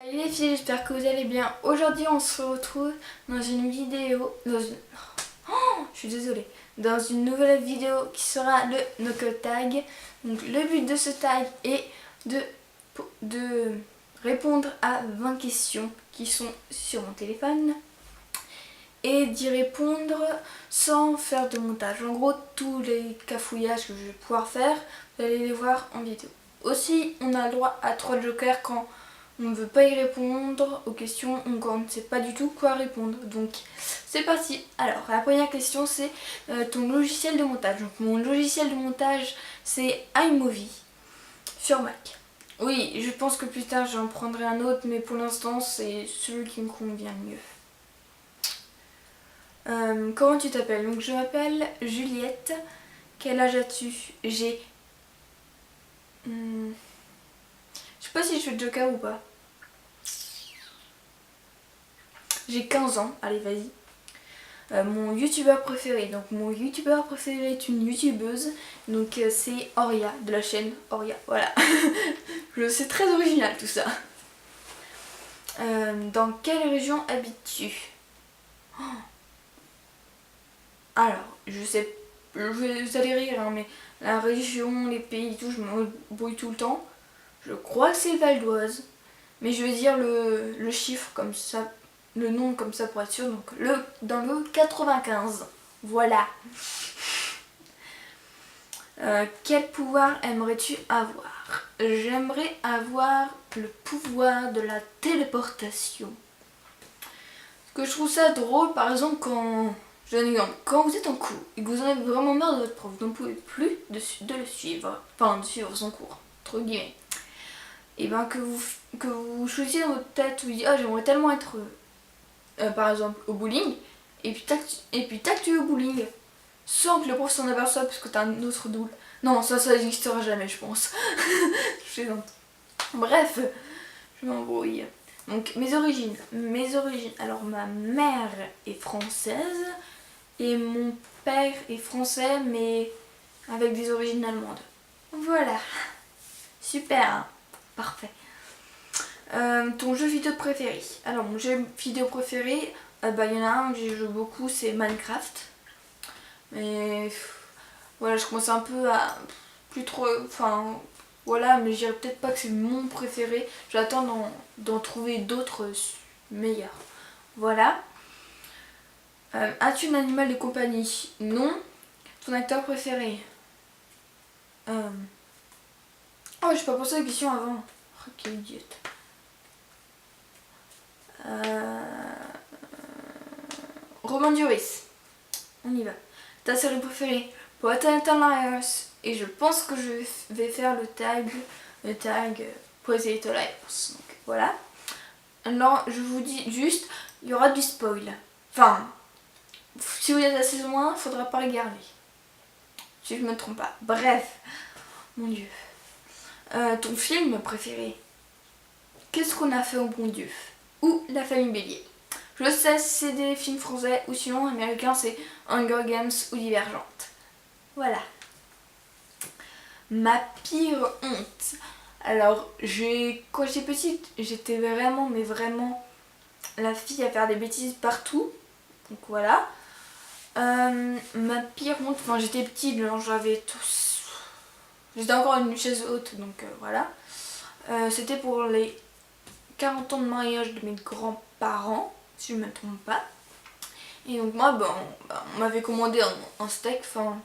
Salut les filles, j'espère que vous allez bien. Aujourd'hui on se retrouve dans une vidéo, je suis désolée, dans une nouvelle vidéo qui sera le knuckle tag. Donc le but de ce tag est de répondre à 20 questions qui sont sur mon téléphone et d'y répondre sans faire de montage. En gros, tous les cafouillages que je vais pouvoir faire, vous allez les voir en vidéo. Aussi, on a le droit à 3 jokers quand on ne veut pas y répondre aux questions ou quand on ne sait pas du tout quoi répondre. Donc c'est parti. Alors la première question c'est ton logiciel de montage. Donc mon logiciel de montage c'est iMovie sur Mac. Oui, je pense que plus tard j'en prendrai un autre, mais pour l'instant c'est celui qui me convient le mieux. Comment tu t'appelles? Donc je m'appelle Juliette. Quel âge as-tu? J'ai... je sais pas si je fais Joker ou pas. J'ai 15 ans. Allez, vas-y. Mon youtubeur préféré. Donc mon youtubeur préféré est une youtubeuse. Donc c'est Oria de la chaîne Oria. Voilà. C'est très original tout ça. Dans quelle région habites-tu? Alors, je sais, vous allez rire, hein, mais la région, les pays, tout, je me brouille tout le temps. Je crois que c'est le Val d'Oise, mais je vais dire le chiffre comme ça, le nom comme ça pour être sûr. Donc dans le 95. Voilà. Quel pouvoir aimerais-tu avoir? J'aimerais avoir le pouvoir de la téléportation. Parce que je trouve ça drôle, par exemple, quand... Je donne un exemple. Quand vous êtes en cours et que vous en avez vraiment marre de votre prof, vous ne pouvez plus de le suivre, enfin de suivre son cours, entre guillemets, et bien que vous choisissiez dans votre tête, vous dites ah j'aimerais tellement être par exemple au bowling, et puis tac tu es au bowling, sans que le prof s'en aperçoive parce que t'as un autre double. Non, ça n'existera jamais je pense. Je plaisante. Bref, je m'embrouille. Donc mes origines. Alors ma mère est française et mon père est français mais avec des origines allemandes. Voilà. Super. Hein. Parfait. Ton jeu vidéo préféré? Alors mon jeu vidéo préféré, il y en a un que j'ai joué beaucoup, c'est Minecraft. Mais voilà, je commence un peu à plus trop... Enfin voilà, mais je dirais peut-être pas que c'est mon préféré. J'attends d'en trouver d'autres meilleurs. Voilà. As-tu un animal de compagnie? Non. Ton acteur préféré? Oh, j'ai pas pensé à la question avant. Oh, quelle idiote. Romain Duris. On y va. Ta série préférée? Pretty Liars. Et je pense que je vais faire le tag Pretty Little Liars. Donc voilà. Alors je vous dis juste, il y aura du spoil. Enfin, si vous êtes à la saison 1, il faudra pas regarder. Si je me trompe pas. Bref. Mon Dieu. Ton film préféré? Qu'est-ce qu'on a fait au bon Dieu? Ou La Famille Bélier. Je sais si c'est des films français ou sinon américains c'est Hunger Games ou Divergente. Voilà. Ma pire honte. Alors quand j'étais petite, j'étais vraiment mais vraiment la fille à faire des bêtises partout. Donc voilà. Ma pire honte, enfin j'étais petite, j'avais tous... J'étais encore une chaise haute donc voilà. C'était pour les 40 ans de mariage de mes grands-parents, si je ne me trompe pas. Et donc moi, on m'avait commandé un steak, enfin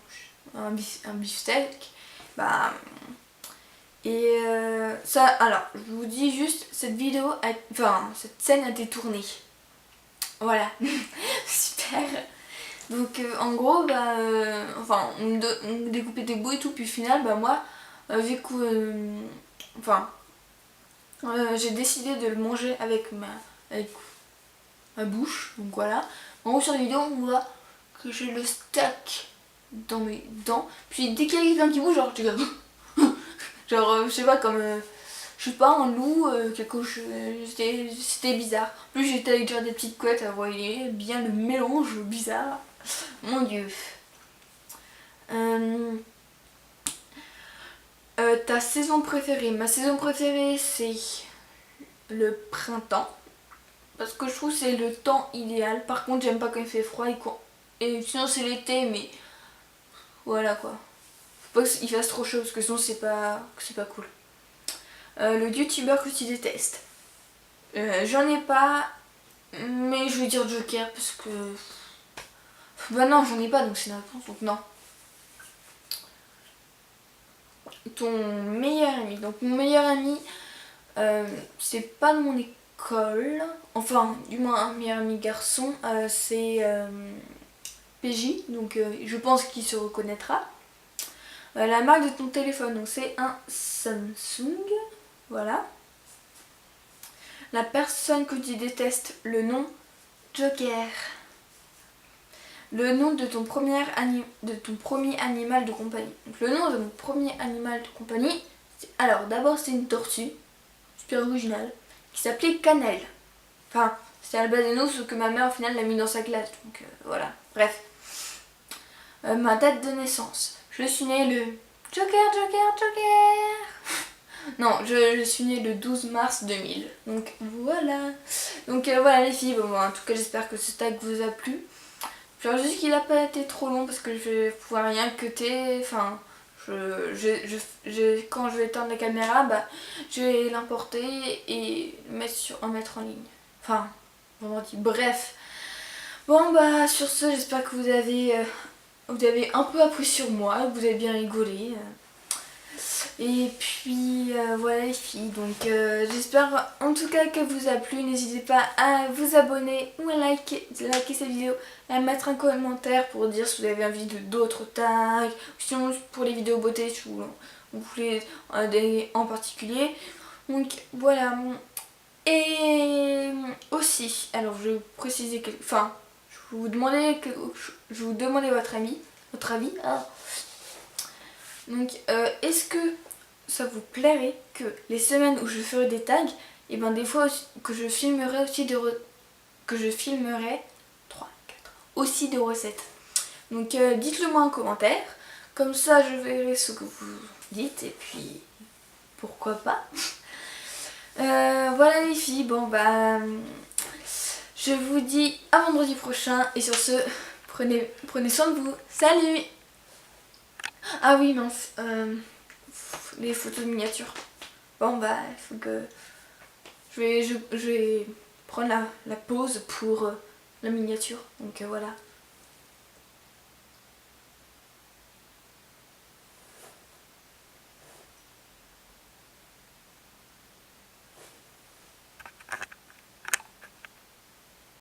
un beefsteak. Ça, alors, je vous dis juste, cette scène a été tournée. Voilà, super. Donc en gros, on découpait des bouts et tout, puis au final, moi, vu que... j'ai décidé de le manger avec ma bouche, donc voilà. En haut sur la vidéo, on voit que j'ai le steak dans mes dents. Puis dès qu'il y a quelqu'un qui bouge, genre, je sais pas, comme, je sais pas, un loup, quelque chose, c'était bizarre. En plus, j'étais avec genre des petites couettes, vous voyez bien le mélange bizarre. Mon Dieu. Ta saison préférée? Ma saison préférée, c'est le printemps. Parce que je trouve que c'est le temps idéal. Par contre, j'aime pas quand il fait froid et sinon c'est l'été, mais voilà quoi. Faut pas qu'il fasse trop chaud parce que sinon c'est pas cool. Le youtubeur que tu détestes. J'en ai pas, mais je vais dire Joker parce que... Bah non, j'en ai pas donc c'est une réponse, donc non. Ton meilleur ami. Donc mon meilleur ami, c'est pas de mon école. Enfin, du moins un meilleur ami garçon, c'est PJ, donc je pense qu'il se reconnaîtra. La marque de ton téléphone, donc c'est un Samsung, voilà. La personne que tu détestes, le nom Joker. Le nom de ton premier animal de compagnie. Donc, le nom de mon premier animal de compagnie, alors d'abord c'est une tortue, super originale, qui s'appelait Cannelle. Enfin, c'était Albazeno, sauf que ma mère au final l'a mis dans sa classe, donc voilà. Bref. Ma date de naissance. Je suis née le Joker. Non, je suis née le 12 mars 2000. Donc voilà. Donc voilà les filles, bon, en tout cas j'espère que ce tag vous a plu. Genre juste qu'il n'a pas été trop long parce que je vais pouvoir rien cutter. Enfin, quand je vais éteindre la caméra, bah, je vais l'importer et en mettre en ligne. Enfin, vendredi. Bref. Bon bah sur ce, j'espère que vous avez un peu appris sur moi, que vous avez bien rigolé. Et puis voilà les filles, donc j'espère en tout cas qu'elle vous a plu. N'hésitez pas à vous abonner ou à liker cette vidéo, à mettre un commentaire pour dire si vous avez envie de d'autres tags, ou sinon pour les vidéos beauté si vous voulez des en particulier. Donc voilà. Et aussi, alors je vais préciser enfin, je vais vous demander votre avis. Ah. Donc est-ce que ça vous plairait que les semaines où je ferai des tags, et ben des fois que je filmerai aussi aussi des recettes. Donc dites-le moi en commentaire, comme ça je verrai ce que vous dites et puis pourquoi pas. Voilà les filles, bon bah je vous dis à vendredi prochain et sur ce prenez soin de vous. Salut. Ah oui mince, les photos de miniatures. Bon bah il faut que je vais prendre la pause pour la miniature. Donc voilà.